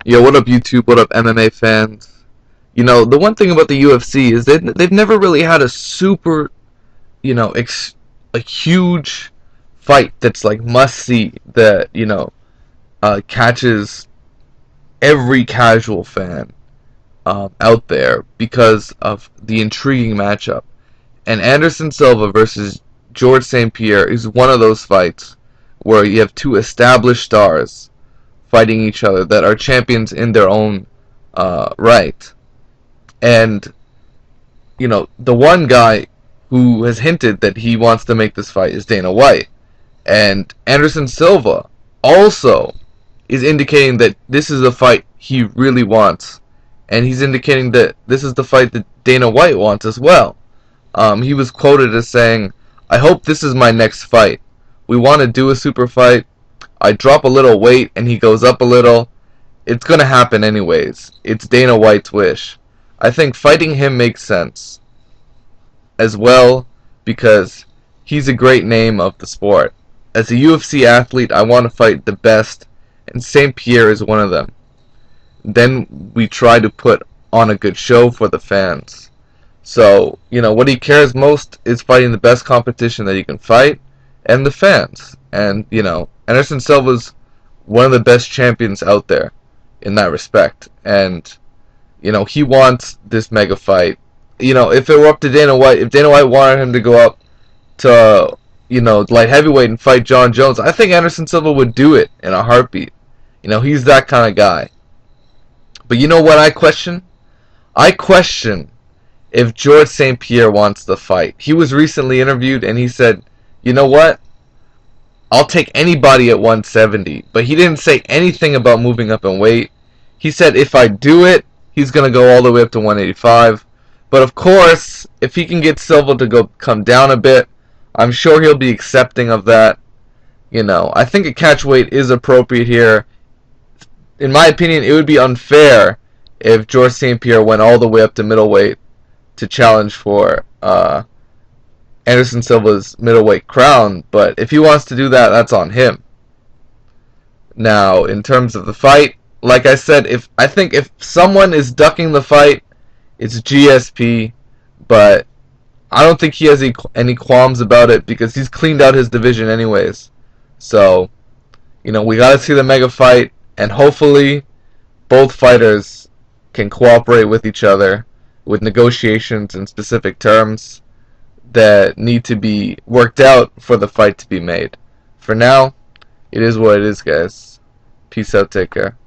Yo, what up, YouTube? What up, MMA fans? You know, the one thing about the UFC is they've never really had a super, you know, a huge fight that's like must see that catches every casual fan out there because of the intriguing matchup. And Anderson Silva versus George St. Pierre is one of those fights where you have two established stars fighting each other that are champions in their own right. And, the one guy who has hinted that he wants to make this fight is Dana White. And Anderson Silva also is indicating that this is a fight he really wants. And he's indicating that this is the fight that Dana White wants as well. He was quoted as saying, "I hope this is my next fight. We want to do a super fight. I drop a little weight and he goes up a little. It's going to happen anyways. It's Dana White's wish." I think fighting him makes sense as well because he's a great name of the sport. As a UFC athlete, I want to fight the best, and St. Pierre is one of them. Then we try to put on a good show for the fans. So, what he cares most is fighting the best competition that he can fight and the fans. And, Anderson Silva's one of the best champions out there in that respect. And, he wants this mega fight. If it were up to Dana White, if Dana White wanted him to go up to, light heavyweight and fight John Jones, I think Anderson Silva would do it in a heartbeat. He's that kind of guy. But you know what I question? I question if George St. Pierre wants the fight. He was recently interviewed and he said, "You know what? I'll take anybody at 170." But he didn't say anything about moving up in weight. He said if I do it, he's going to go all the way up to 185. But of course, if he can get Silva to come down a bit, I'm sure he'll be accepting of that. I think a catch weight is appropriate here. In my opinion, it would be unfair if George St. Pierre went all the way up to middleweight to challenge for Anderson Silva's middleweight crown. But if he wants to do that, that's on him. Now, in terms of the fight, like I said, I think if someone is ducking the fight, it's GSP. But I don't think he has any qualms about it because he's cleaned out his division anyways. So, we got to see the mega fight. And hopefully, both fighters can cooperate with each other with negotiations and specific terms that need to be worked out for the fight to be made. For now, it is what it is, guys. Peace out, take care.